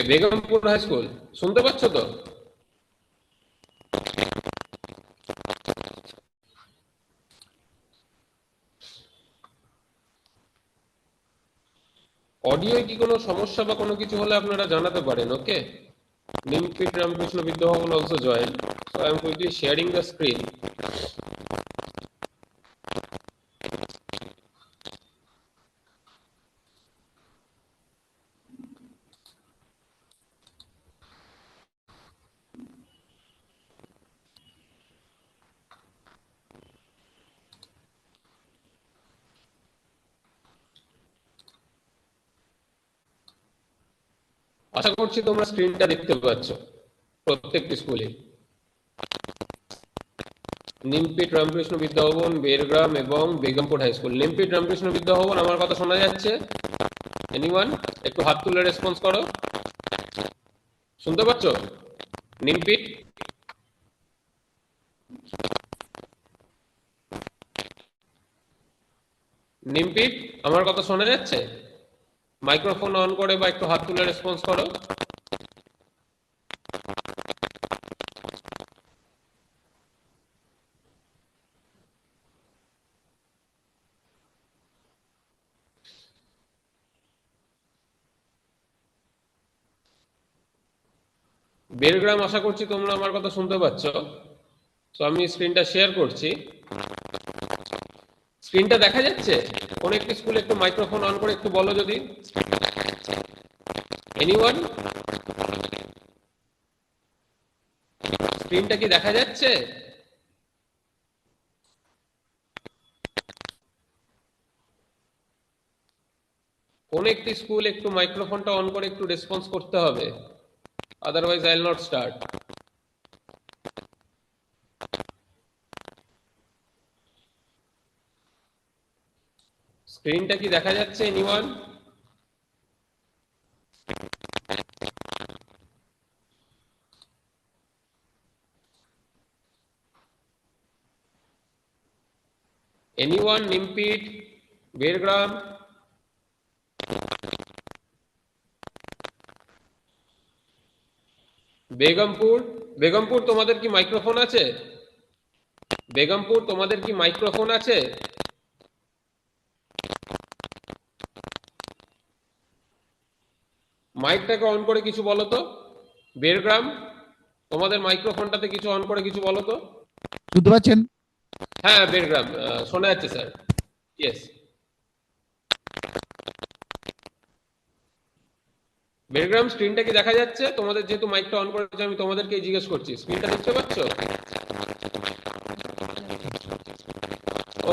Begampur high school শুনতে পাচ্ছ তো? অডিও কি কোনো সমস্যা বা কোনো কিছু হলে আপনারা জানাতে পারেন। Okay, Nimpith Ramakrishna Vidyabhavan also join, so I am quickly sharing the screen. আশা করছি তোমরা স্ক্রিনটা দেখতে পাচ্ছ প্রত্যেকটি স্কুলে। নিমপিট রামকৃষ্ণ বিদ্যাভবন, বেরগ্রাম এবং বেগমপুর হাই স্কুল। নিমপিট রামকৃষ্ণ বিদ্যাভবন, আমার কথা শোনা যাচ্ছে? এনিওয়ান একটু হাত তুলে রেসপন্স করো। শুনতে পাচ্ছ? নিমপিট, নিমপিট আমার কথা শোনা যাচ্ছে? মাইক্রোফোন অন করে বা একটু হাত তুলে রেসপন্স করো। বেলগ্রাম, আশা করছি তোমরা আমার কথা শুনতে পাচ্ছ। তো আমি স্ক্রিনটা শেয়ার করছি। স্ক্রিনটা দেখা যাচ্ছে? কোন একটি স্কুলে একটু মাইক্রোফোন অন করে একটু বলো যদি। এনিওয়ান, স্ক্রিনটা কি দেখা যাচ্ছে? কোন একটি স্কুল একটু মাইক্রোফোনটা অন করে একটু রেসপন্স করতে হবে, otherwise I will not start. স্ক্রিনটা কি দেখা যাচ্ছে এনিওয়ান? এনিওয়ান, নিমপিট, বেরগ্রাম? বেগমপুর, বেগমপুর তোমাদের কি মাইক্রোফোন আছে? বেগমপুর তোমাদের কি মাইক্রোফোন আছে? মাইকটাকে অন করে কিছু বলো তো। বেরগ্রাম, তোমাদের মাইক্রোফোনটাতে কিছু অন করে কিছু বলো তো। শুনতে পাচ্ছেন? হ্যাঁ বেরগ্রাম, শোনা যাচ্ছে স্যার। ইয়েস, বেরগ্রাম স্ক্রিনটা কি দেখা যাচ্ছে? তোমাদের যেহেতু মাইকটা অন করেছে, আমি তোমাদেরকে জিজ্ঞেস করছি, স্ক্রিনটা দেখতে পাচ্ছ?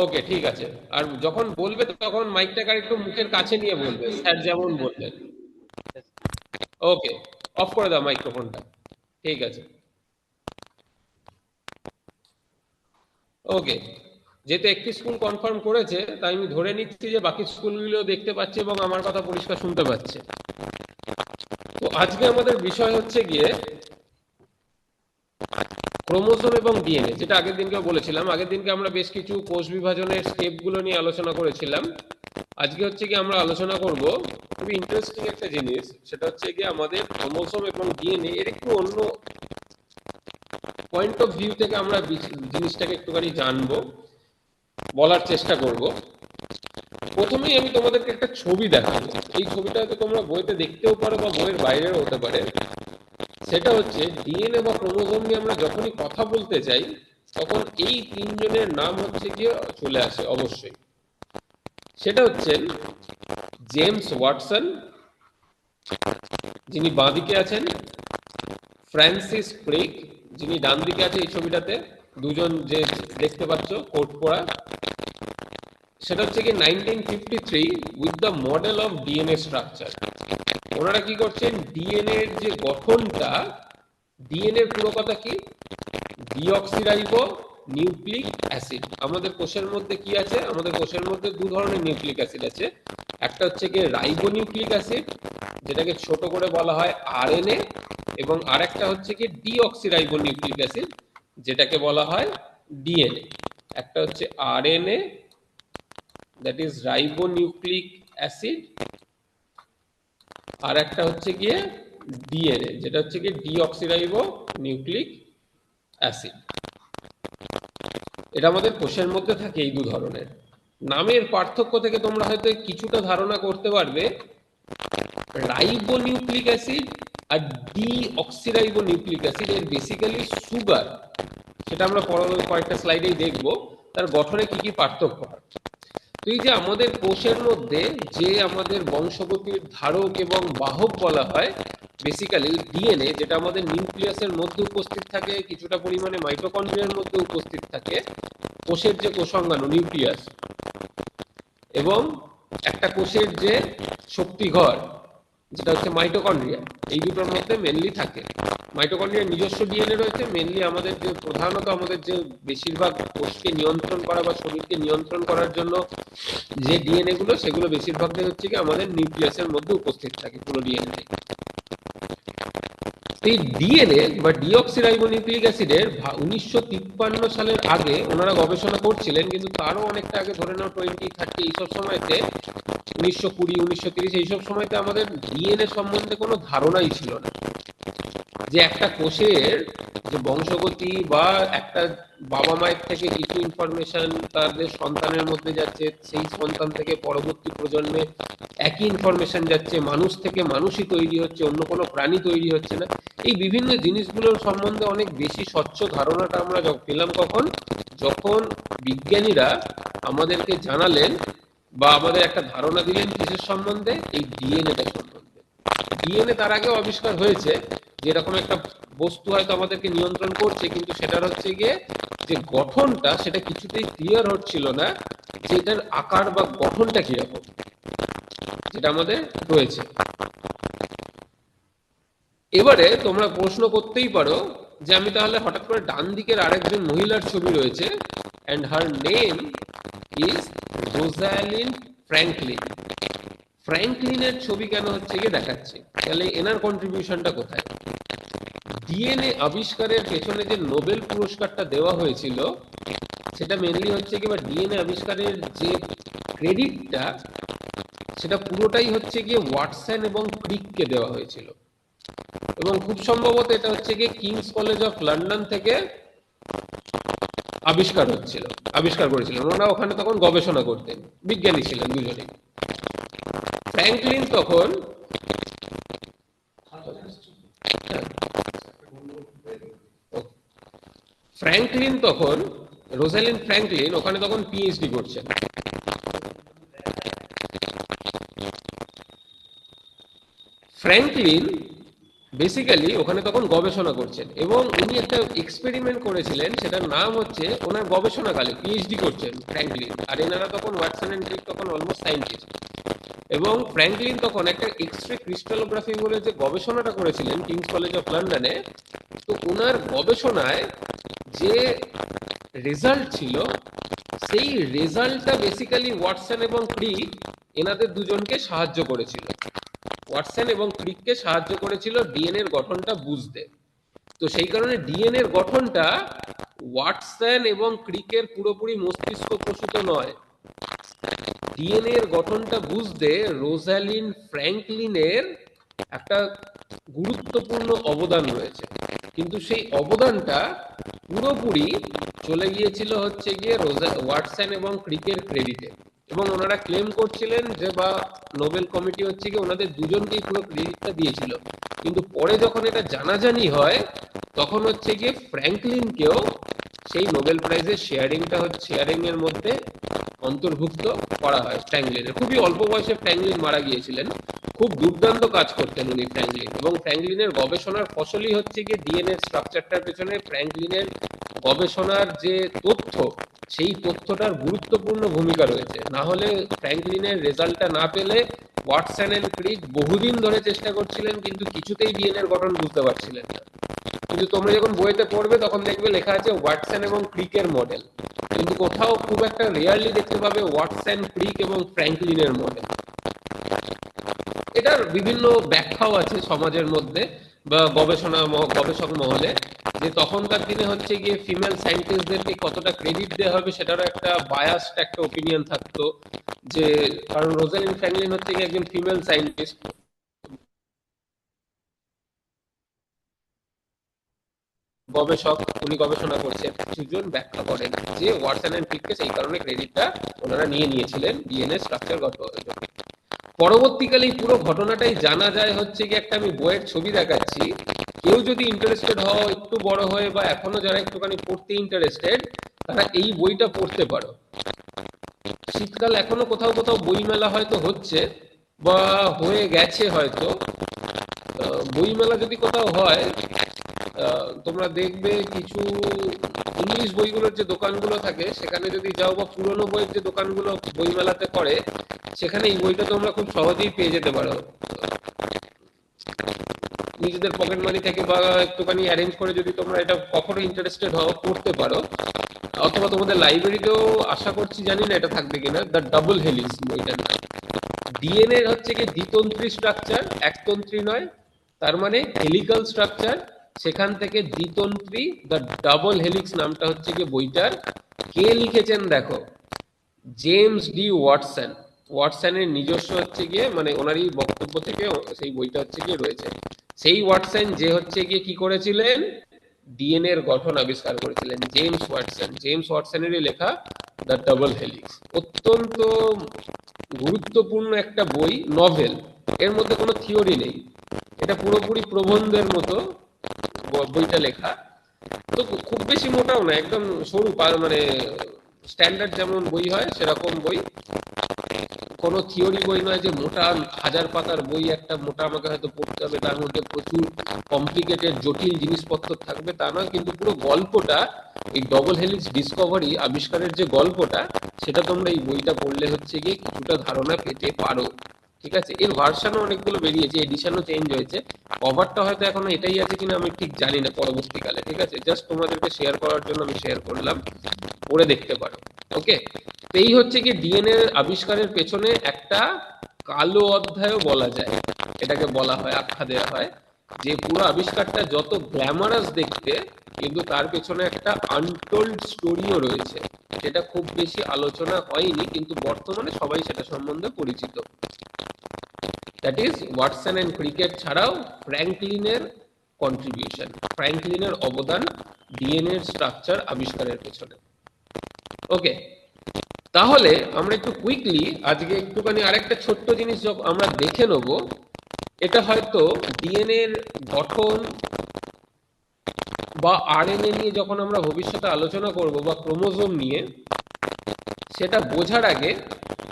ওকে, ঠিক আছে। আর যখন বলবে তখন মাইকটাকে আর একটু মুখের কাছে নিয়ে বলবে, স্যার যেমন বলবেন। ওকে, অফ করে দাও মাইক্রোফোনটা। ঠিক আছে, ওকে। যেহেতু একটি স্কুল কনফার্ম করেছে, তাই আমি ধরে নিচ্ছি যে বাকি স্কুলগুলো দেখতে পাচ্ছে এবং আমার কথা পরিষ্কার শুনতে পাচ্ছে। তো আজকে আমাদের বিষয় হচ্ছে গিয়ে ক্রোমোজোম এবং ডিএনএ, যেটা আগের দিনকেও বলেছিলাম। আগের দিনকে আমরা বেশ কিছু কোষ বিভাজনের স্টেপগুলো নিয়ে আলোচনা করেছিলাম। আজকে হচ্ছে কি আমরা আলোচনা করব খুবই ইন্টারেস্টিং একটা জিনিস, সেটা হচ্ছে কি আমাদের ক্রোমোজোম এবং ডিএনএ এর একটু অন্য পয়েন্ট অফ ভিউ থেকে আমরা জিনিসটাকে একটুখানি জানবো, বলার চেষ্টা করব। প্রথমেই আমি তোমাদেরকে একটা ছবি দেখাবো। এই ছবিটা হয়তো তোমরা বইতে দেখতেও পারো বা বইয়ের বাইরেও হতে পারে। সেটা হচ্ছে ডিএনএ বা ক্রোমোজোম নিয়ে আমরা যখনই কথা বলতে চাই, তখন এই তিনজনের নাম হচ্ছে গিয়ে চলে আসে অবশ্যই। সেটা হচ্ছেন জেমস ওয়াটসন, যিনি বাঁদিকে আছেন, ফ্রান্সিস ক্রিক, যিনি ডান দিকে আছে এই ছবিটাতে, দুজন যে দেখতে পাচ্ছ কোট পরা। সেটা হচ্ছে কি 1953 with the model of DNA structure. ওনারা কি করছেন, ডিএনএ এর যে গঠনটা, ডিএনএ এর পুরো কথা কি, ডিঅক্সিরাইবো নিউক্লিক অ্যাসিড। আমাদের কোষের মধ্যে কি আছে? আমাদের কোষের মধ্যে দু ধরনের নিউক্লিক অ্যাসিড আছে। একটা হচ্ছে কি রাইবো নিউক্লিক অ্যাসিড, যেটাকে ছোট করে বলা হয় আরএনএ, এবং আরেকটা হচ্ছে কি ডিঅক্সিরাইবো নিউক্লিক অ্যাসিড, যেটাকে বলা হয় ডিএনএ। একটা হচ্ছে RNA, that is ribonucleic acid, আর একটা হচ্ছে গিয়ে ডিএনএ, যেটা হচ্ছে কি ডিঅক্সিরাইবো নিউক্লিক অ্যাসিড। এটা আমাদের কোষের মধ্যে থাকে এই দু ধরনের। নামের পার্থক্য থেকে তোমরা হয়তো কিছুটা ধারণা করতে পারবে রাইবো নিউক্লিক অ্যাসিড আর ডিঅক্সিরাইবো নিউক্লিক অ্যাসিড এর বেসিক্যালি সুগার, সেটা আমরা পরবর্তী কয়েকটা স্লাইডেই দেখব তার গঠনে কি কি পার্থক্য হয়। তো এই যে আমাদের কোষের মধ্যে যে আমাদের বংশগতির ধারক এবং বাহক বলা হয় বেসিক্যালি ডিএনএ, যেটা আমাদের নিউক্লিয়াসের মধ্যে উপস্থিত থাকে, কিছুটা পরিমাণে মাইটোকন্ড্রিয়ার মধ্যে উপস্থিত থাকে, কোষের যে কোষাঙ্গাণু নিউক্লিয়াস এবং একটা কোষের যে শক্তিঘর যেটা হচ্ছে মাইটোকন্ড্রিয়া, এই দুটোর মধ্যে মেনলি থাকে। মাইটোকন্ড্রিয়ার নিজস্ব ডিএনএ রয়েছে, মেনলি আমাদের যে প্রধানত আমাদের যে বেশিরভাগ কোষকে নিয়ন্ত্রণ করা বা শরীরকে নিয়ন্ত্রণ করার জন্য যে ডিএনএ গুলো, সেগুলো বেশিরভাগটাই হচ্ছে কি আমাদের নিউক্লিয়াসের মধ্যে উপস্থিত থাকে পুরো ডিএনএ। এই ডিএনএ বা ডিঅক্সিরাইবোনিউক্লিক অ্যাসিডের 1953 সালের আগে ওনারা গবেষণা করছিলেন, কিন্তু তারও অনেকটা আগে, ধরে নাও 20-30 এইসব সময়তে, 1920 1930 এইসব সময়তে আমাদের ডিএনএ সম্বন্ধে কোনো ধারণাই ছিল না যে একটা কোষের যে বংশগতি বা একটা বাবা মায়ের থেকে কিছু ইনফরমেশন তাদের সন্তানের মধ্যে যাচ্ছে, সেই সন্তান থেকে পরবর্তী প্রজন্মে একই ইনফরমেশন যাচ্ছে, মানুষ থেকে মানুষই তৈরি হচ্ছে, অন্য কোনো প্রাণী তৈরি হচ্ছে না। এই বিভিন্ন জিনিসগুলোর সম্বন্ধে অনেক বেশি স্বচ্ছ ধারণাটা আমরা পেলাম কখন, যখন বিজ্ঞানীরা আমাদেরকে জানালেন বা আমাদের একটা ধারণা দিলেন কিসের সম্বন্ধে, এই ডিএনএটা সম্বন্ধে। ডিএনএ তার আগেও আবিষ্কার হয়েছে, যে এরকম একটা বস্তু হয়তো আমাদেরকে নিয়ন্ত্রণ করছে, কিন্তু সেটার হচ্ছে গিয়ে যে গঠনটা সেটা কিছুতেই ক্লিয়ার হচ্ছিল না, যে এটার আকার বা গঠনটা কিরকম, যেটা আমাদের রয়েছে। এবারে তোমরা প্রশ্ন করতেই পারো যে আমি তাহলে হঠাৎ করে ডান দিকের আরেকজন মহিলার ছবি রয়েছে, and her name is Rosalind Franklin. ফ্র্যাঙ্কলিনের ছবি কেন হচ্ছে গিয়ে দেখাচ্ছে, তাহলে এনার কন্ট্রিবিউশনটা কোথায়? ডিএনএ আবিষ্কারের পেছনে যে নোবেল পুরস্কারটা দেওয়া হয়েছিল, সেটা মেনলি হচ্ছে কি, বা ডিএনএ আবিষ্কারের যে ক্রেডিটটা, সেটা পুরোটাই হচ্ছে গিয়ে ওয়াটসন এবং ক্রিককে দেওয়া হয়েছিল। এবং খুব সম্ভবত এটা হচ্ছে গিয়ে কিংস কলেজ অফ লন্ডন থেকে আবিষ্কার করেছিলেন। ওনারা ওখানে তখন গবেষণা করতেন, বিজ্ঞানী ছিলেন দুজনেই। ফ্র্যাঙ্কলিন তখন ফ্র্যাঙ্কলিন তখন রোজালিন ফ্র্যাঙ্কলিন ওখানে তখন পিএইচডি করছেন। ফ্র্যাঙ্কলিন বেসিক্যালি ওখানে তখন গবেষণা করছেন, এবং উনি একটা এক্সপেরিমেন্ট করেছিলেন, সেটার নাম হচ্ছে, ওনার গবেষণাকালে পিএইচডি করছেন ফ্র্যাঙ্কলিন, আর এনারা তখন ওয়াটসন এন্ড ক্রিক তখন অলমোস্ট সায়েন্টিস্ট। এবং ফ্র্যাঙ্কলিন তখন একটা এক্সরে ক্রিস্টালোগ্রাফি বলে যে গবেষণাটা করেছিলেন কিংস কলেজ অফ লন্ডনে, তো ওনার গবেষণায় যে রেজাল্ট ছিল, সেই রেজাল্টটা বেসিক্যালি ওয়াটসন এবং ক্রিক এনাদের দুজনকে সাহায্য করেছিল। ওয়াটসন এবং ক্রিককে সাহায্য করেছিল ডিএনএ এর গঠনটা বুঝতে। তো সেই কারণে ডিএনএ এর গঠনটা ওয়াটসন এবং ক্রিকের পুরোপুরি মস্তিষ্ক প্রসূত নয়। ডিএনএ এর গঠনটা বুঝতে রোজালিন ফ্র্যাঙ্কলিনের একটা গুরুত্বপূর্ণ অবদান রয়েছে, কিন্তু সেই অবদানটা পুরোপুরি চলে গিয়েছিল হচ্ছে গিয়ে ওয়াটসন এবং ক্রিকের ক্রেডিটে। এবং ওনারা ক্লেম করছিলেন যে, বা নোবেল কমিটি হচ্ছে গিয়ে ওনাদের দুজনকেই পুরো ক্রেডিটটা দিয়েছিল, কিন্তু পরে যখন এটা জানাজানি হয়, তখন হচ্ছে গিয়ে ফ্র্যাঙ্কলিনকেও সেই নোবেল প্রাইজের শেয়ারিং এর মধ্যে অন্তর্ভুক্ত করা হয় ফ্র্যাঙ্কলিনের। খুবই অল্প বয়সে ফ্র্যাঙ্কলিন মারা গিয়েছিলেন। খুব দুর্দান্ত কাজ করতেন উনি ফ্র্যাঙ্কলিন, এবং ফ্র্যাঙ্কলিনের গবেষণার ফসলই হচ্ছে গিয়ে ডিএনএ স্ট্রাকচারটার পেছনে ফ্র্যাঙ্কলিনের গবেষণার যে তথ্য, সেই তথ্যটার গুরুত্বপূর্ণ ভূমিকা রয়েছে। না হলে ফ্র্যাঙ্কলিনের রেজাল্টটা না পেলে ওয়াটসন এন্ড ক্রিক বহুদিন ধরে চেষ্টা করছিলেন, কিন্তু কিছুতেই ডিএনএ এর গঠন বুঝতে পারছিলেন না। কিন্তু তোমরা যখন বইতে পড়বে তখন দেখবে লেখা আছে ওয়াটসন এবং ক্রিকের মডেল, কিন্তু কোথাও খুব একটা রেয়ারলি দেখতে পাবে ওয়াটসন, ক্রিক এবং ফ্র্যাঙ্কলিনের মডেল। এটার বিভিন্ন ব্যাখ্যাও আছে সমাজের মধ্যে বা গবেষক মহলে, যে তখনকার দিনে হচ্ছে গিয়ে ফিমেল সায়েন্টিস্টদেরকে কতটা ক্রেডিট দেওয়া হবে সেটারও একটা বায়াসড একটা ওপিনিয়ন থাকতো, যে কারণ রোজালিন ফ্র্যাঙ্কলিন হচ্ছে গিয়ে একজন ফিমেল সায়েন্টিস্ট, গবেষক, উনি গবেষণা করছেন, কিছুজন ব্যাখ্যা করেন যে ওয়াটসন এন্ড ক্রিককে সেই কারণে ক্রেডিটটা ওনারা নিয়ে নিয়েছিলেন ডিএনএ স্ট্রাকচার গত। পরবর্তীকালে এই পুরো ঘটনাটাই জানা যায় হচ্ছে কি, একটা আমি বইয়ের ছবি দেখাচ্ছি, কেউ যদি ইন্টারেস্টেড হও একটু বড় হয়ে বা এখনো যারা একটুখানি পড়তে ইন্টারেস্টেড, তারা এই বইটা পড়তে পারো। শীতকাল এখনো কোথাও কোথাও বইমেলা হয়তো হচ্ছে বা হয়ে গেছে হয়তো। বইমেলা যদি কোথাও হয়, তোমরা দেখবে কিছু ইংলিশ বইগুলোর যে দোকানগুলো থাকে সেখানে যদি যাও, বা পুরনো বইয়ের যে দোকানগুলো বইমেলাতে করে, সেখানে এই বইটা তোমরা খুব সহজেই পেয়ে যেতে পারো নিজেদের পকেট মানি থেকে, বা একটুখানি অ্যারেঞ্জ করে যদি তোমরা এটা কখনো ইন্টারেস্টেড হও পড়তে পারো। অথবা তোমাদের লাইব্রেরিতেও আশা করছি, জানি না এটা থাকবে কিনা, দ্য ডাবল হেলিক্স বইটার নাম। ডিএনএ হচ্ছে কি দ্বিতন্ত্রী স্ট্রাকচার, একতন্ত্রী নয়, তার মানে হেলিক্যাল স্ট্রাকচার, সেখান থেকে দ্বিতন্ত্রী, দ্য ডাবল হেলিক্স নামটা হচ্ছে কি বইটার। কে লিখেছেন দেখো, জেমস ডি ওয়াটসন। ওয়াটসনের নিজস্ব হচ্ছে গিয়ে মানে ওনারই বক্তব্য থেকে সেই বইটা হচ্ছে গিয়ে রয়েছে। সেই ওয়াটসন যে হচ্ছে গিয়ে কি করেছিলেন, ডিএনএ এর গঠন আবিষ্কার করেছিলেন, জেমস ওয়াটসন। জেমস ওয়াটসনেরই লেখা দ্য ডাবল হেলিক্স, অত্যন্ত গুরুত্বপূর্ণ একটা বই, নভেল। এর মধ্যে কোনো থিওরি নেই, এটা পুরোপুরি প্রবন্ধের মতো বইটা লেখা। তো খুব বেশি মোটাও না, একদম সরু, মানে স্ট্যান্ডার্ড যেমন বই হয় সেরকম বই, কোনো থিওরি বই নয় যে মোটা 1000 পাতার বই একটা মোটা আমাকে হয়তো পড়তে হবে, তার মধ্যে প্রচুর কমপ্লিকেটেড জটিল জিনিসপত্র থাকবে তা নয়, কিন্তু পুরো গল্পটা, এই ডবল হেলিক্স ডিসকভারি আবিষ্কারের যে গল্পটা, সেটা তোমরা এই বইটা পড়লে হচ্ছে গিয়ে কিছুটা ধারণা পেতে পারো। ঠিক আছে, এর ভার্সানও অনেকগুলো বেরিয়েছে, এডিশনও চেঞ্জ হয়েছে, কভারটা হয়তো এখনো এটাই আছে কিনা আমি ঠিক জানি না পরবর্তীকালে। ঠিক আছে, জাস্ট তোমাদেরকে শেয়ার করার জন্য আমি শেয়ার করলাম, পড়ে দেখতে পারো। ওকে, তো এই হচ্ছে কি ডিএনএ আবিষ্কারের পেছনে একটা কালো অধ্যায়ও বলা যায়, এটাকে বলা হয়, আখ্যা দেওয়া হয় যে পুরো আবিষ্কারটা যত গ্ল্যামারাস দেখতে, কিন্তু তার পেছনে একটা আনটোল্ড স্টোরিও রয়েছে, সেটা খুব বেশি আলোচনা হয়নি, কিন্তু বর্তমানে সবাই সেটা সম্বন্ধে পরিচিত। That is Watson and Crick ছাড়াও ফ্র্যাঙ্কলিনের কন্ট্রিবিউশন, ফ্র্যাঙ্কলিনের অবদান ডিএনএ স্ট্রাকচার আবিষ্কারের পেছনে। ওকে, তাহলে আমরা একটু কুইকলি আজকে একটুখানি আরেকটা ছোট্ট জিনিস আমরা দেখে নেব। এটা হয়তো ডিএনএ এর গঠন বা আরএনএ নিয়ে যখন আমরা ভবিষ্যতে আলোচনা করব, বা ক্রোমোজোম নিয়ে, সেটা বোঝার আগে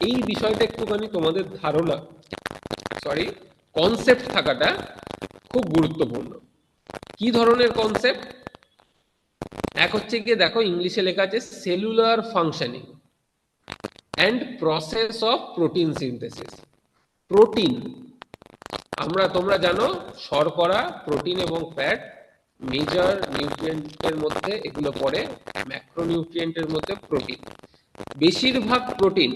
এই বিষয়টা একটুখানি তোমাদের ধারণা, কনসেপ্ট থাকাটা খুব গুরুত্বপূর্ণ। কি ধরনের কনসেপ্ট? এক হচ্ছে গিয়ে দেখো, ইংলিশে লেখা আছে cellular functioning and process of protein synthesis. Protein, তোমরা জানো শর্করা, প্রোটিন এবং ফ্যাট মেজর নিউট্রিয়েন্টের মধ্যে এগুলো পড়ে, ম্যাক্রোনিউট্রিয়েন্টের মধ্যে প্রোটিন। বেশিরভাগ প্রোটিন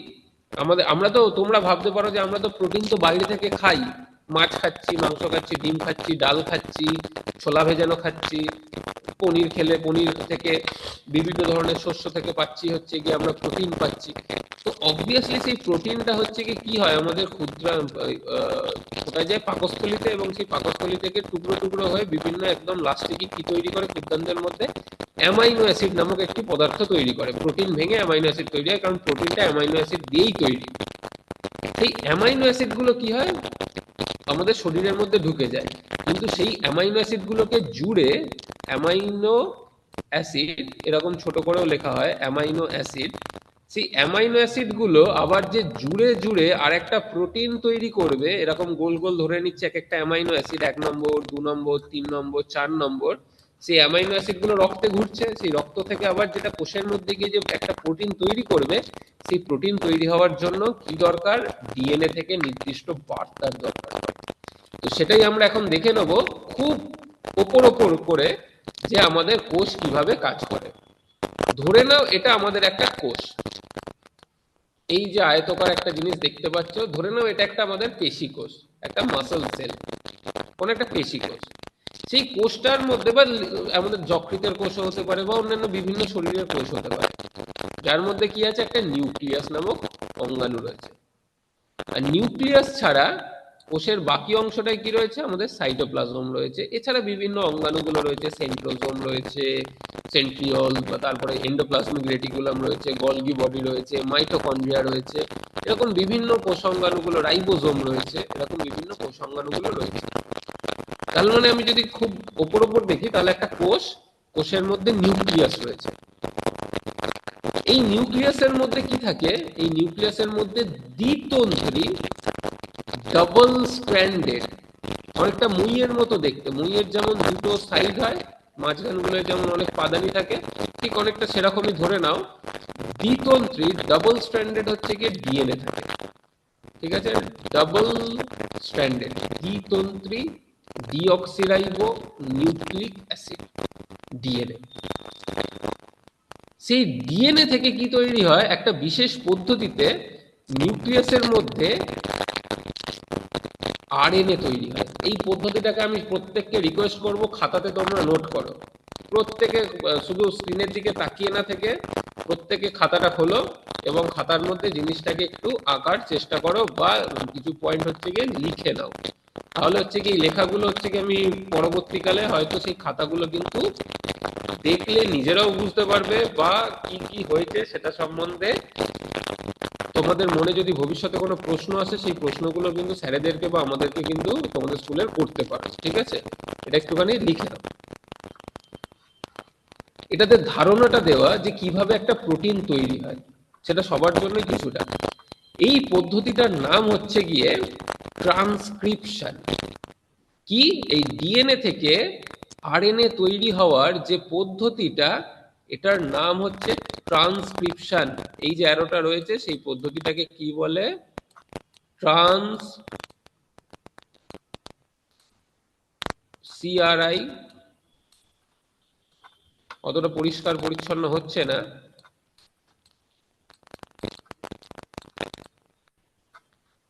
তোমরা ভাবতে পারো যে আমরা তো প্রোটিন তো বাইরে থেকে খাই, মাছ খাচ্ছি, মাংস খাচ্ছি, ডিম খাচ্ছি, ডাল খাচ্ছি, ছোলা ভেজানো খাচ্ছি, পনির খেলে পনির থেকে বিভিন্ন ধরনের শস্য থেকে পাচ্ছি হচ্ছে গিয়ে আমরা প্রোটিন পাচ্ছি। তো অবভিয়াসলি সেই প্রোটিনটা হচ্ছে কি হয়, আমাদের কোথায় যায়, পাকস্থলিতে, এবং সেই পাকস্থলী থেকে টুকরো টুকরো হয়ে বিভিন্ন একদম লাস্টে কি তৈরি করে, ক্ষুদ্রান্তের মধ্যে অ্যামাইনো অ্যাসিড নামক একটি পদার্থ তৈরি করে। প্রোটিন ভেঙে অ্যামাইনো অ্যাসিড তৈরি হয়, কারণ প্রোটিনটা অ্যামাইনো অ্যাসিড দিয়েই তৈরি। সেই অ্যামাইনো অ্যাসিড গুলো কি হয়, আমাদের শরীরের মধ্যে ঢুকে যায়, কিন্তু সেই অ্যামাইনো অ্যাসিড গুলোকে জুড়ে, অ্যামাইনো অ্যাসিড এরকম ছোট করেও লেখা হয় অ্যামাইনো অ্যাসিড, সেই অ্যামাইনো অ্যাসিড গুলো আবার যে জুড়ে জুড়ে আর একটা প্রোটিন তৈরি করবে, এরকম গোল গোল ধরে নিচ্ছে এক একটা অ্যামাইনো অ্যাসিড, 1 নম্বর, 2 নম্বর, 3 নম্বর, 4 নম্বর, সেই অ্যামাইনো অ্যাসিড গুলো রক্তে ঘুরছে, সেই রক্ত থেকে আবার যেটা কোষের মধ্যে গিয়ে যে একটা প্রোটিন তৈরি করবে, সেই প্রোটিন তৈরি হওয়ার জন্য কি দরকার, ডিএনএ থেকে নির্দিষ্ট বার্তার দরকার। তো সেটাই আমরা এখন দেখে নেব খুব ওপর করে, যে আমাদের কোষ কিভাবে কাজ করে। ধরে নাও এটা আমাদের একটা কোষ, এই যে আয়তকার একটা জিনিস দেখতে পাচ্ছ, ধরে নাও এটা একটা আমাদের পেশি কোষ, একটা মাসল সেল, কোন একটা পেশি কোষ। সেই কোষটার মধ্যে, বা আমাদের যকৃতের কোষ হতে পারে, বা অন্যান্য বিভিন্ন শরীরের কোষ হতে পারে, যার মধ্যে কি আছে, একটা নিউক্লিয়াস নামক অঙ্গাণু রয়েছে। আর নিউক্লিয়াস ছাড়া কোষের বাকি অংশটায় কি রয়েছে, আমাদের সাইটোপ্লাজম রয়েছে। এছাড়া বিভিন্ন অঙ্গাণুগুলো রয়েছে, সেন্ট্রোজোম রয়েছে, সেন্ট্রিওল, বা তারপরে এন্ডোপ্লাজমিক রেটিকুলাম রয়েছে, গলগি বডি রয়েছে, মাইটোকন্ড্রিয়া রয়েছে, এরকম বিভিন্ন কোষাঙ্গাণুগুলো, রাইবোজোম রয়েছে, এরকম বিভিন্ন কোষাঙ্গাণুগুলো রয়েছে। তার মানে আমি যদি খুব ওপর ওপর দেখি, তাহলে একটা কোষের মধ্যে নিউক্লিয়াস রয়েছে। এই নিউক্লিয়াসের মধ্যে কি থাকে, এই নিউক্লিয়াসের মধ্যে দ্বিতন্ত্রী ডাবল স্ট্র্যান্ডেড, অনেকটা মুইয়ের মতো দেখতে, মুইয়ের যেমন দুটো সাইড হয়, মাঝখানগুলো যেমন অনেক পাদানি থাকে, ঠিক অনেকটা সেরকমই ধরে নাও। দ্বিতন্ত্রী ডাবল স্ট্র্যান্ডেড হচ্ছে গিয়ে ডিএনএ থাকে, ঠিক আছে? ডাবল স্ট্র্যান্ডেড দ্বিতন্ত্রী ডিঅক্সিরাইবো নিউক্লিক অ্যাসিড, ডিএনএ। সেই ডিএনএ থেকে কি তৈরি হয়, একটা বিশেষ পদ্ধতিতে নিউক্লিয়াসের মধ্যে আরএনএ তৈরি হয়। এই পদ্ধতিটাকে আমি প্রত্যেককে রিকোয়েস্ট করব খাতাতে তোমরা নোট করো। প্রত্যেকে শুধু স্ক্রিনের দিকে তাকিয়ে না থেকে প্রত্যেকে খাতাটা খোলো এবং খাতার মধ্যে জিনিসটাকে একটু আঁকার চেষ্টা করো, বা কিছু পয়েন্ট হচ্ছে গিয়ে লিখে নাও। তাহলে হচ্ছে কি লেখাগুলো হচ্ছে কি আমি পরবর্তীকালে হয়তো সেই খাতাগুলো কিন্তু দেখলে নিজেরাও বুঝতে পারবে, বা কি কি হয়েছে সেটা সম্বন্ধে তোমাদের মনে যদি ভবিষ্যতে কোনো প্রশ্ন আসে, সেই প্রশ্নগুলো কিন্তু স্যারেদেরকে বা আমাদেরকে কিন্তু তোমাদের স্কুলের করতে পারো, ঠিক আছে? এটা একটুখানি লিখে নাও। এটাতে ধারণাটা দেওয়া যে কিভাবে একটা প্রোটিন তৈরি হয়, সেটা সবার জন্য কিছুটা। এই পদ্ধতিটার নাম হচ্ছে গিয়ে ট্রান্সক্রিপশন। কি, এই ডিএনএ থেকে আরএনএ তৈরি হওয়ার যে পদ্ধতিটা, এটার নাম হচ্ছে ট্রান্সক্রিপশন। এই যে অ্যারোটা রয়েছে, সেই পদ্ধতিটাকে কি বলে? সিআরআই, অতটা পরিষ্কার পরিচ্ছন্ন হচ্ছে না,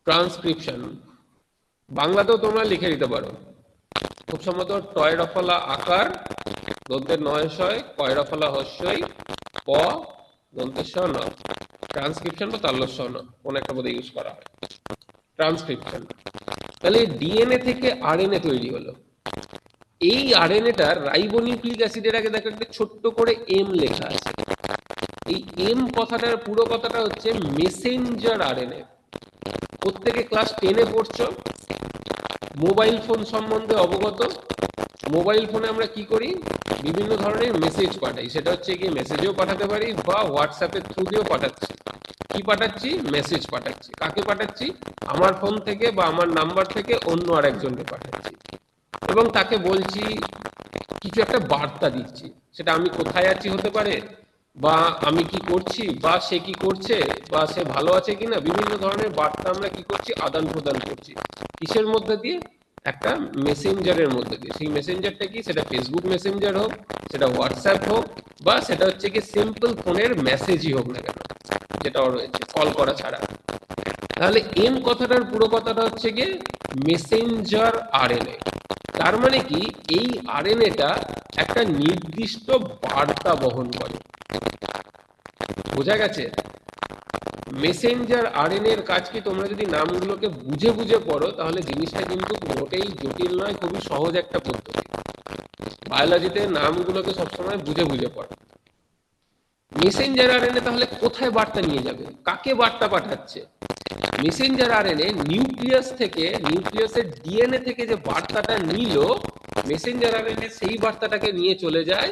ট্রান্সক্রিপশন। বাংলাতেও তোমরা লিখে দিতে পারো, খুব সম্ভবত টয় রফলা আকার, দন্তের নয়শয়, কয় রফলা হস্যই, প দন্তের ন, ট্রান্সক্রিপশন বা তাল্লস্য ন, কোন একটা বোধহয় ইউজ করা হয় ট্রান্সক্রিপশন। তাহলে ডিএনএ থেকে আরএনএ তৈরি হলো। এই আরএনএটার রাইবোনিউক্লিক অ্যাসিডের আগে দেখো একটা ছোট্ট করে এম লেখা আছে। এই এম কথাটার পুরো কথাটা হচ্ছে মেসেঞ্জার আরএনএ। প্রত্যেকে ক্লাস 10-এ পড়ছো, মোবাইল ফোন সম্বন্ধে অবগত। মোবাইল ফোনে আমরা কি করি, বিভিন্ন ধরনের মেসেজ পাঠাই, সেটা হচ্ছে কি মেসেজেও পাঠাতে পারি বা হোয়াটসঅ্যাপের থ্রু দিয়েও পাঠাচ্ছি। কি পাঠাচ্ছি? মেসেজ পাঠাচ্ছি। কাকে পাঠাচ্ছি? আমার ফোন থেকে বা আমার নাম্বার থেকে অন্য আরেকজনকে পাঠাচ্ছি, এবং তাকে বলছি, কিছু একটা বার্তা দিচ্ছি। সেটা আমি কোথায় আছি হতে পারে, বা আমি কি করছি, বা সে কি করছে, বা সে ভালো আছে কিনা, বিভিন্ন ধরনের বার্তা আমরা কি করছি, আদান প্রদান করছি। কিসের মধ্যে দিয়ে? একটা মেসেঞ্জারের মধ্যে দিয়ে। সেই মেসেঞ্জারটা কি, সেটা ফেসবুক মেসেঞ্জার হোক, সেটা হোয়াটসঅ্যাপ হোক, বা সেটা হচ্ছে কি সিম্পল ফোনের মেসেজই হোক না কেন, যেটাও রয়েছে কল করা ছাড়া। তাহলে এম কথাটার পুরো কথাটা হচ্ছে গিয়ে মেসেঞ্জার আরএনএ। তার মানে কি, এই আরএনএটা একটা নির্দিষ্ট বার্তা বহন করে। বোঝা গেছে? মেসেঞ্জার আরএনএ এর কাজ কি, তোমরা যদি নামগুলোকে বুঝে বুঝে পড়ো তাহলে জিনিসটা কিন্তু মোটেই জটিল নয়, খুবই সহজ একটা পদ্ধতি। বায়োলজিতে নামগুলোকে সবসময় বুঝে বুঝে পড়ো। মেসেঞ্জার আরএনএ তাহলে কোথায় বার্তা নিয়ে যাবে, কাকে বার্তা পাঠাচ্ছে? মেসেঞ্জার আরএনএ নিউক্লিয়াস থেকে, নিউক্লিয়াসের ডিএনএ থেকে যে বার্তাটা নিল, মেসেঞ্জার আরএনএ সেই বার্তাটাকে নিয়ে চলে যায়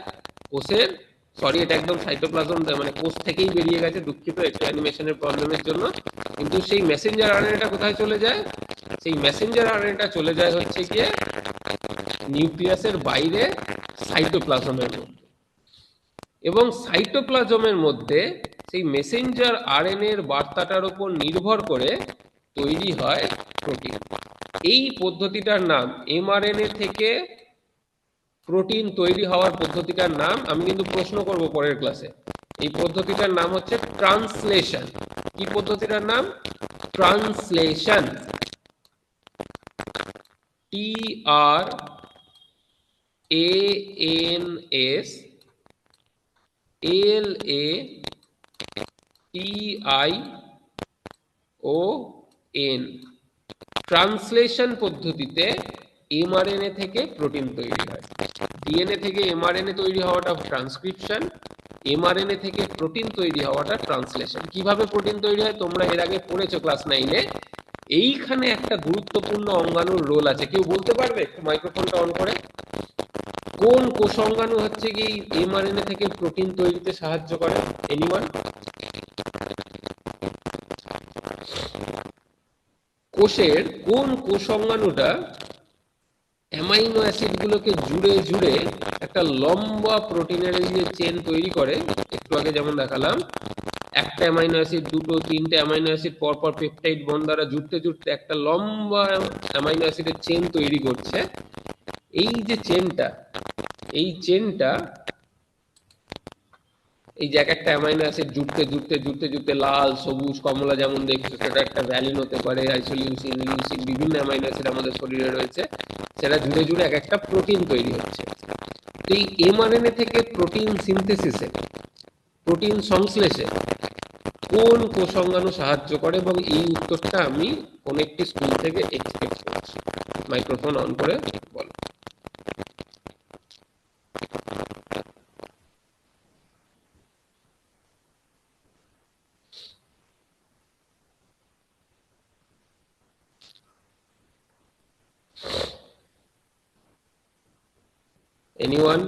কোষের, সরি এটা একদম সাইটোপ্লাজম, মানে কোষ থেকেই বেরিয়ে গেছে, দুঃখিত একটু অ্যানিমেশনের প্রবলেমের জন্য। কিন্তু সেই মেসেঞ্জার আরএনএটা কোথায় চলে যায়? সেই মেসেঞ্জার আরএনএটা চলে যায় হচ্ছে গিয়ে নিউক্লিয়াসের বাইরে সাইটোপ্লাজমের মধ্যে, এবং সাইটোপ্লাজমের মধ্যে সেই মেসেঞ্জার আরএনএ এর বার্তাটার উপর নির্ভর করে তৈরি হয় প্রোটিন। এই পদ্ধতিটার নাম, এমআরএনএ থেকে প্রোটিন তৈরি হওয়ার পদ্ধতিটার নাম, আমি কিন্তু প্রশ্ন করব পরের ক্লাসে, এই পদ্ধতিটার নাম হচ্ছে ট্রান্সলেশন। কি পদ্ধতিটার নাম? ট্রান্সলেশন। TRANSLATION, ট্রান্সলেশন পদ্ধতিতে এমআরএনএ থেকে প্রোটিন তৈরি হয়। ডিএনএ থেকে এমআরএনএ তৈরি হওয়াটা ট্রান্সক্রিপশন, এমআরএনএ থেকে প্রোটিন তৈরি হওয়াটা ট্রান্সলেশন। কিভাবে প্রোটিন তৈরি হয় তোমরা এর আগে পড়েছো ক্লাস 9-এ। এইখানে একটা গুরুত্বপূর্ণ অঙ্গাণুর রোল আছে। কেউ বলতে পারবে একটু মাইক্রোফোনটা অন করে? কোন কোষ অঙ্গাণু হচ্ছে কি এমআরএনএ থেকে প্রোটিন তৈরিতে সাহায্য করে? এনিওয়ান? কোষের কোন কোষ অঙ্গাণুটা অ্যামাইনো অ্যাসিড গুলোকে জুড়ে জুড়ে একটা লম্বা প্রোটিনের যে চেন তৈরি করে? একটু আগে যেমন দেখালাম, একটা অ্যামাইনো অ্যাসিড, দুটো, তিনটে অ্যামাইনো অ্যাসিড পরপর পেপটাইড বন্ড দ্বারা জুড়তে জুড়তে একটা লম্বা অ্যামাইনো অ্যাসিডের চেন তৈরি করছে। এই যে চেনটা, এই চেনটা, এই যে একটা অ্যামাইনো অ্যাসিড জুড়তে জুড়তে জুড়তে জুড়তে লাল, সবুজ, কমলা যেমন দেখছো, সেটা একটা ভ্যালিন হতে পারে, আইসোলিউসিন, লিউসিন, বিভিন্ন অ্যামাইনো অ্যাসিড আমাদের শরীরে রয়েছে, সেটা জুড়ে জুড়ে এক একটা প্রোটিন তৈরি হচ্ছে। এই এমআরএনএ থেকে প্রোটিন সিনথেসিসে, প্রোটিন সংশ্লেষে কোন কোষ অঙ্গাণু সাহায্য করে? এবং এই উত্তরটা আমি কোন একটি স্কুল থেকে এক্সপেক্ট করছি। মাইক্রোফোন অন করে বলো। এনিওয়ান?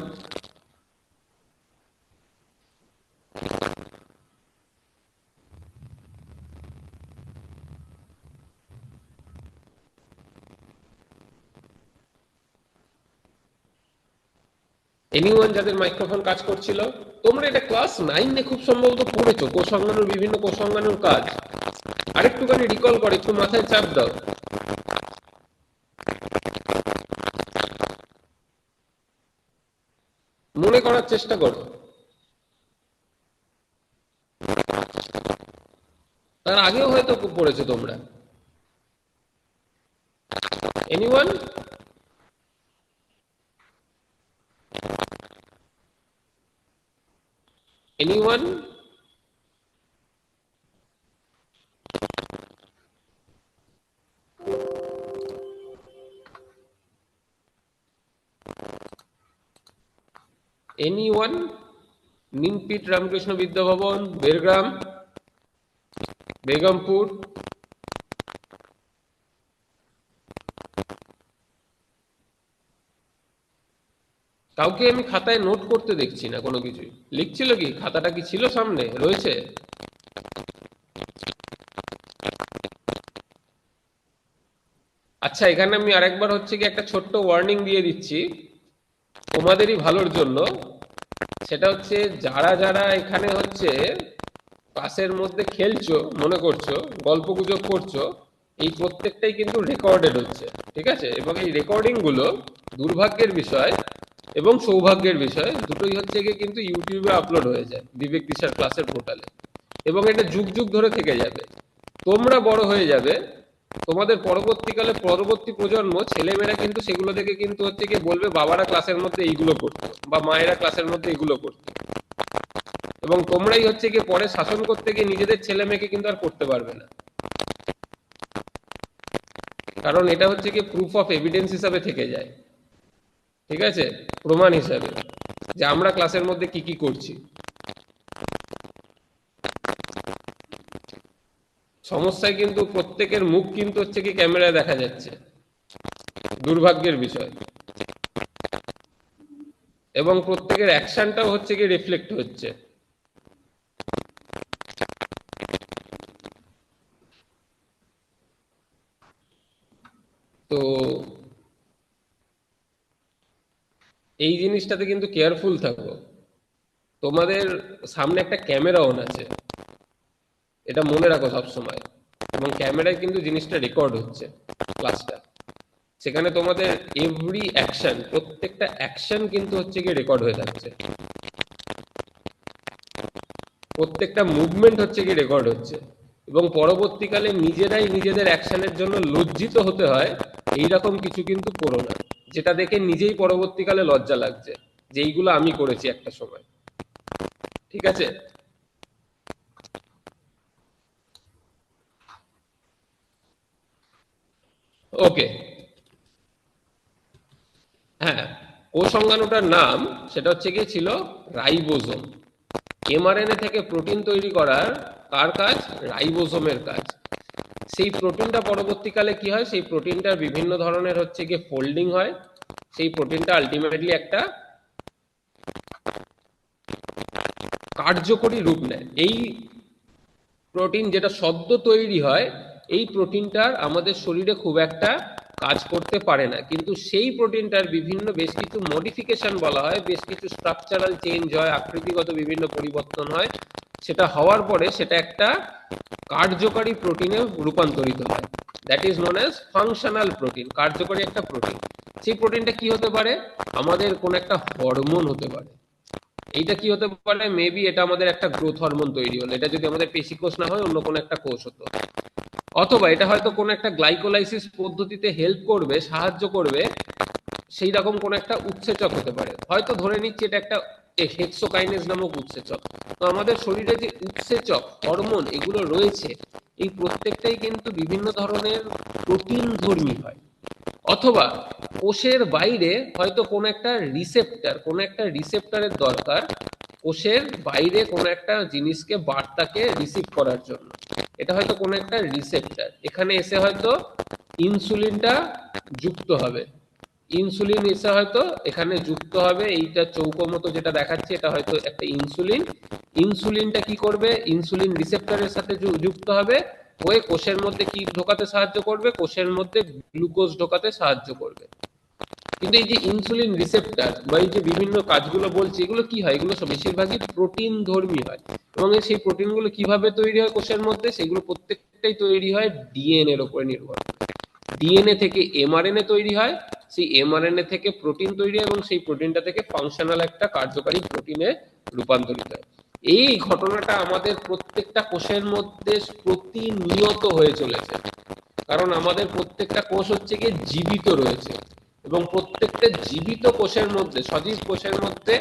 এনিওয়ান যাদের মাইক্রোফোন কাজ করছিল? তোমরা এটা ক্লাস 9-এ খুব সম্ভবত পড়েছো, কোষ অঙ্গাণুর, বিভিন্ন কোষ অঙ্গাণুর কাজ। আরেকটুখানি রিকল করে, একটু মাথায় চাপ দাও। মনে করার চেষ্টা করো। তার আগেও হয়তো পড়েছো তোমরা। Anyone? Anyone? Anyone? নিমপিট Ramakrishna Vidyabhavan, বেরগ্রাম, Begampur? কাউকে আমি খাতায় নোট করতে দেখছি না কোনো কিছুই। লিখছিল কি? খাতাটা কি ছিল সামনে রয়েছে? আচ্ছা, এখানে আমি আরেকবার হচ্ছে কি একটা ছোট্ট ওয়ার্নিং দিয়ে দিচ্ছি তোমাদেরই ভালোর জন্য। সেটা হচ্ছে, যারা যারা এখানে হচ্ছে ক্লাসের মধ্যে খেলছো, মনে করছো, গল্পগুজব করছো, এই প্রত্যেকটাই কিন্তু রেকর্ডেড হচ্ছে, ঠিক আছে? এবং এই রেকর্ডিং গুলো দুর্ভাগ্যের বিষয় এবং সৌভাগ্যের বিষয় দুটোই হচ্ছে গিয়ে কিন্তু ইউটিউবে আপলোড হয়ে যায়, বিবেক দিশার ক্লাসের পোর্টালে, এবং এটা যুগ যুগ ধরে থেকে যাবে। তোমরা বড় হয়ে যাবে, তোমাদের পরবর্তীকালে পরবর্তী প্রজন্ম ছেলেমেয়েরা কিন্তু সেগুলো দেখে কিন্তু হচ্ছে গিয়ে বলবে বাবারা ক্লাসের মধ্যে এইগুলো করতো বা মায়েরা ক্লাসের মধ্যে এইগুলো করতো, এবং তোমরাই হচ্ছে গিয়ে পরে শাসন করতে গিয়ে নিজেদের ছেলে মেয়েকে কিন্তু আর করতে পারবে না। কারণ এটা হচ্ছে গিয়ে প্রুফ অফ এভিডেন্স হিসাবে থেকে যায়, ঠিক আছে? প্রমাণ হিসাবে যে আমরা ক্লাসের মধ্যে কি কি করছি। সমস্যায় কিন্তু প্রত্যেকের মুখ কিন্তু হচ্ছে কি ক্যামেরায় দেখা যাচ্ছে, দুর্ভাগ্যের বিষয়। এবং প্রত্যেকের অ্যাকশনটাও হচ্ছে কি রিফ্লেক্ট হচ্ছে। তো এই জিনিসটাতে কিন্তু কেয়ারফুল থাকো। তোমাদের সামনে একটা ক্যামেরা অন আছে, এটা মনে রাখো সবসময়। এবং ক্যামেরায় কিন্তু জিনিসটা রেকর্ড হচ্ছে, ক্লাসটা। সেখানে তোমাদের এভরি অ্যাকশন, প্রত্যেকটা অ্যাকশন কিন্তু হচ্ছে গিয়ে রেকর্ড হয়ে থাকছে, প্রত্যেকটা মুভমেন্ট হচ্ছে গিয়ে রেকর্ড হচ্ছে। এবং পরবর্তীকালে নিজেরাই নিজেদের অ্যাকশনের জন্য লজ্জিত হতে হয়, এইরকম কিছু কিন্তু করো না, যেটা দেখে নিজেই পরবর্তীকালে লজ্জা লাগছে যে এইগুলো আমি করেছি একটা সময়, ঠিক আছে? ওকে, হ্যাঁ, কোষ অঙ্গাণুটার নাম সেটা হচ্ছে গিয়ে ছিল রাইবোজোম। এমআরএনএ থেকে প্রোটিন তৈরি করার কার কাজ? রাইবোজোমের কাজ। সেই প্রোটিনটা পরবর্তীকালে কি হয়, সেই প্রোটিনটার বিভিন্ন ধরনের হচ্ছে গিয়ে ফোল্ডিং হয়, সেই প্রোটিনটা আলটিমেটলি একটা কার্যকরী রূপ নেয়। এই প্রোটিন যেটা সদ্য তৈরি হয়, এই প্রোটিনটার আমাদের শরীরে খুব একটা কাজ করতে পারে না, কিন্তু সেই প্রোটিনটার বিভিন্ন বেশ কিছু মডিফিকেশন বলা হয়, বেশ কিছু স্ট্রাকচারাল চেঞ্জ হয়, আকৃতিগত বিভিন্ন পরিবর্তন হয়, সেটা হওয়ার পরে সেটা একটা কার্যকারী প্রোটিনে রূপান্তরিত হয়। That is known as functional protein, কার্যকরী একটা প্রোটিন। সেই প্রোটিনটা কি হতে পারে? আমাদের কোন একটা হরমোন হতে পারে। এইটা কি হতে পারে? মেবি এটা আমাদের একটা গ্রোথ হরমোন তৈরি হলো, এটা যদি আমাদের পেশি কোষ না হয় অন্য কোনো একটা কোষ হতো। অথবা এটা হয়তো কোনো একটা গ্লাইকোলাইসিস পদ্ধতিতে হেল্প করবে, সাহায্য করবে, সেই রকম কোন একটা উৎসেচক হতে পারে। হয়তো ধরে নিচ্ছি এটা একটা হেক্সোকাইনেজ নামক উৎসেচক। তো আমাদের শরীরে যে উৎসেচক হরমোন এগুলো রয়েছে, এই প্রত্যেকটাই কিন্তু বিভিন্ন ধরনের প্রোটিন ধর্মী হয়। অথবা কোষের বাইরে হয়তো কোনো একটা রিসেপ্টর, কোনো একটা রিসেপ্টরের দরকার কোষের বাইরে কোনো একটা জিনিসকে, বার্তাকে রিসিভ করার জন্য। এটা হয়তো কোনো একটা রিসেপ্টর, এখানে এসে হয়তো ইনসুলিনটা যুক্ত হবে, ইনসুলিন এসে হয়তো এখানে যুক্ত হবে। এইটা চৌকো মতো যেটা দেখাচ্ছে এটা হয়তো একটা ইনসুলিন। ইনসুলিনটা কি করবে? ইনসুলিন রিসেপ্টরের সাথে যুক্ত হবে, হয়ে কোষের মধ্যে কি ঢোকাতে সাহায্য করবে? কোষের মধ্যে গ্লুকোজ ঢোকাতে সাহায্য করবে। কিন্তু এই যে ইনসুলিন রিসেপ্টর বা এই যে বিভিন্ন কাজগুলো বলছি, এগুলো কি হয়? এগুলো সব বেশিরভাগই প্রোটিন ধর্মী হয়। এবং সেই প্রোটিনগুলো কিভাবে তৈরি হয় কোষের মধ্যে? সেগুলো প্রত্যেকটাই তৈরি হয় ডিএনএ এর উপরে নির্ভর করে। ডিএনএ থেকে এমআরএনএ তৈরি হয়, সেই এমআরএনএ থেকে প্রোটিন তৈরি হয় এবং সেই প্রোটিনটা থেকে ফাংশনাল একটা কার্যকারী প্রোটিনে রূপান্তরিত হয়। এই ঘটনাটা আমাদের প্রত্যেকটা কোষের মধ্যে প্রতিনিয়ত হয়ে চলেছে, কারণ আমাদের প্রত্যেকটা কোষ হচ্ছে গিয়ে জীবিত রয়েছে এবং প্রত্যেকটা জীবিত কোষের মধ্যে, সজীব কোষের মধ্যে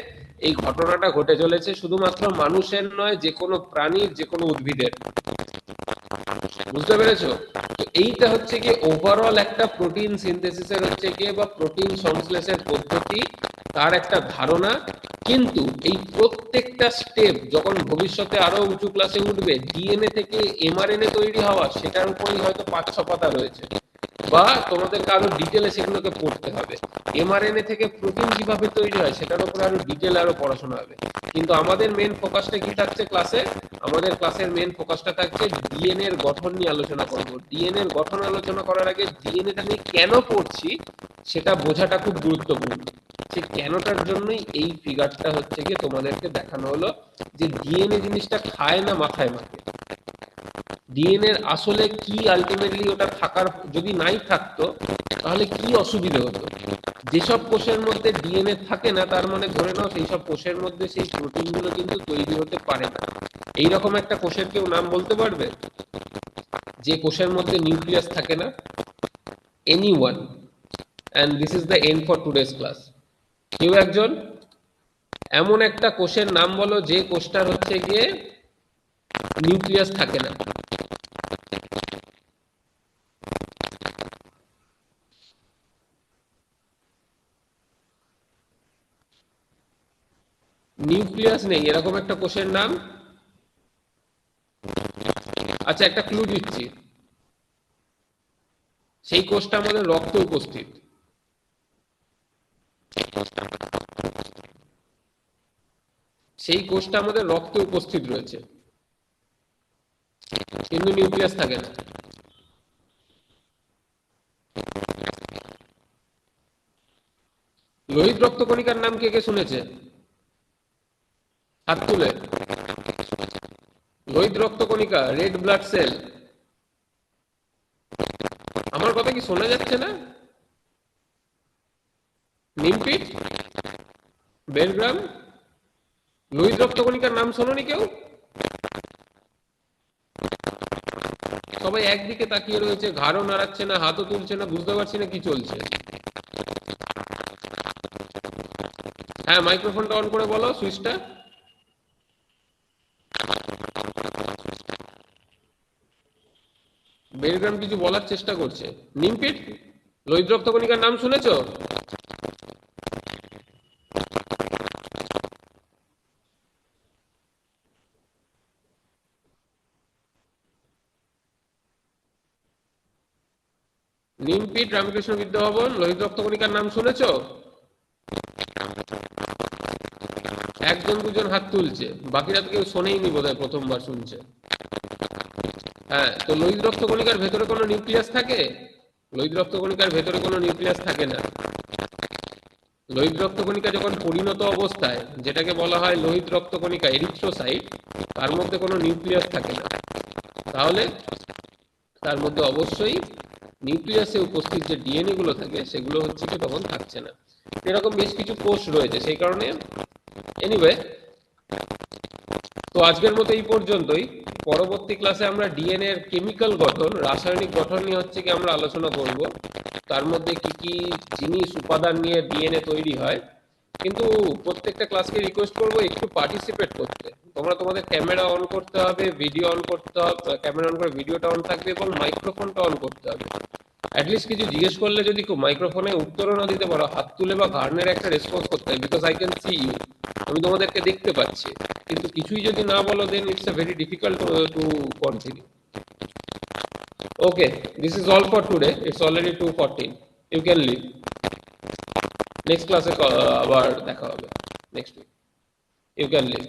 এই ঘটনাটা ঘটে চলেছে। শুধুমাত্র মানুষের নয়, যে কোনো প্রাণীর, যে কোনো উদ্ভিদের। বুঝতে পেরেছো? তো এইটা হচ্ছে কি ওভারঅল একটা প্রোটিন সিনথেসিসের হচ্ছে কি বা প্রোটিন সংশ্লেষের পদ্ধতি, তার একটা ধারণা। কিন্তু এই প্রত্যেকটা স্টেপ যখন ভবিষ্যতে আরো উঁচু ক্লাসে উঠবে, ডিএনএ থেকে এমআরএনএ তৈরি হওয়া, সেটার উপরই হয়তো 5-6 পাতা রয়েছে, বা তোমাদেরকে আরো ডিটেলে সেগুলোকে পড়তে হবে। এমআরএনএ থেকে প্রোটিন কিভাবে তৈরি হয় সেটার উপর আরো ডিটেল আরো পড়াশোনা হবে। কিন্তু আমাদের মেন ফোকাসটা কি থাকছে ক্লাসে? আমাদের ক্লাসের মেন ফোকাসটা থাকছে ডিএনএ এর গঠন নিয়ে আলোচনা করব। ডিএনএ এর গঠন আলোচনা করার আগে ডিএনএটা নিয়ে কেন পড়ছি সেটা বোঝাটা খুব গুরুত্বপূর্ণ। সেই কেনটার জন্যই এই ফিগারটা হচ্ছে গিয়ে তোমাদেরকে দেখানো হলো, যে ডিএনএ জিনিসটা খায় না মাথায় মাখে। ডিএনএ এর আসলে কি, আলটিমেটলি ওটা থাকার, যদি নাই থাকতো তাহলে কি অসুবিধা হতো? যেসব কোষের মধ্যে ডিএনএ থাকে না, তার মানে ধরে নাও সেই সব কোষের মধ্যে সেই প্রোটিনগুলো কিন্তু তৈরি হতে পারে না। এইরকম একটা কোষের কেউ নাম বলতে পারবে যে কোষের মধ্যে নিউক্লিয়াস থাকে না? Anyone? And this is the end for today's class. কেউ একজন এমন একটা কোষের নাম বলো যে কোষটার হচ্ছে গিয়ে নিউক্লিয়াস থাকে না। নিউক্লিয়াস নেই এরকম একটা কোষের নাম? আচ্ছা, একটা ক্লু দিচ্ছি, সেই কোষটা আমাদের রক্তে উপস্থিত। সেই কোষটা আমাদের রক্তে উপস্থিত রয়েছে, কিন্তু নিউক্লিয়াস থাকে না। লোহিত রক্তকণিকার নাম কে কে শুনেছে? হাত তুলে। লোহিত রক্তকণিকা, রেড ব্লাড সেল। আমার কথা কি শোনা যাচ্ছে না? নিমপিট, বেলগ্রাম, লোহিত রক্তকণিকার নাম শোনোনি কেউ? সবাই একদিকে তাকিয়ে রয়েছে, ঘাড়ও নাড়াচ্ছে না, হাতও তুলছে না, বুঝতে পারছি না কি চলছে। হ্যাঁ, মাইক্রোফোনটা অন করে বলো, সুইচটা। বেলগ্রাম ডায়াগ্রাম কিছু বলার চেষ্টা করছে। নিমপিট লোহিত রক্তকণিকার নাম শুনেছো? নিমপিট, রামকৃষ্ণ বিদ্যাভবন, লোহিত রক্তকণিকার নাম শুনেছো? একজন দুজন হাত তুলছে, বাকিরা তো কেউ শোনেইনি বোধহয়, প্রথমবার শুনছে। হ্যাঁ, তো লোহিত রক্তকণিকার ভেতরে কোনো নিউক্লিয়াস থাকে? লোহিত রক্তকণিকার ভেতরে কোনো নিউক্লিয়াস থাকে না। লোহিত রক্তকণিকা যখন পরিণত অবস্থায়, যেটাকে বলা হয় লোহিত রক্তকণিকা এরিথ্রোসাইট, তার মধ্যে কোনো নিউক্লিয়াস থাকে না। তাহলে তার মধ্যে অবশ্যই নিউক্লিয়াসে উপস্থিত যে ডিএনএ গুলো থাকে সেগুলো হচ্ছে কি তখন থাকছে না। এরকম বেশ কিছু কোষ রয়েছে, সেই কারণে এনিওয়ে, তো আজকের মতো এই পর্যন্তই। পরবর্তী ক্লাসে আমরা ডিএনএ এর কেমিক্যাল গঠন, রাসায়নিক গঠন নিয়ে হচ্ছে কি আমরা আলোচনা করব, তার মধ্যে কি কি জিনিস উপাদান নিয়ে ডিএনএ তৈরি হয়। কিন্তু প্রত্যেকটা ক্লাসকে রিকোয়েস্ট করবো একটু পার্টিসিপেট করতে। তোমরা তোমাদের ক্যামেরা অন করতে হবে, ভিডিও অন করতে হবে, ক্যামেরা অন করে ভিডিওটা অন থাকবে এবং মাইক্রোফোনটা অন করতে হবে। অ্যাটলিস্ট কিছু জিজ্ঞেস করলে যদি মাইক্রোফোনে উত্তরও না দিতে পারো, হাত তুলে বা ঘাড়নের একটা রেসপন্স করতে হবে, because I can see you, আমি তোমাদেরকে দেখতে পাচ্ছি। কিন্তু কিছুই যদি না বলো, then it's a very difficult to continue. Okay, this is all for today, it's already 2:14, you can leave. Next ক্লাসে আবার দেখা হবে next week, you can leave.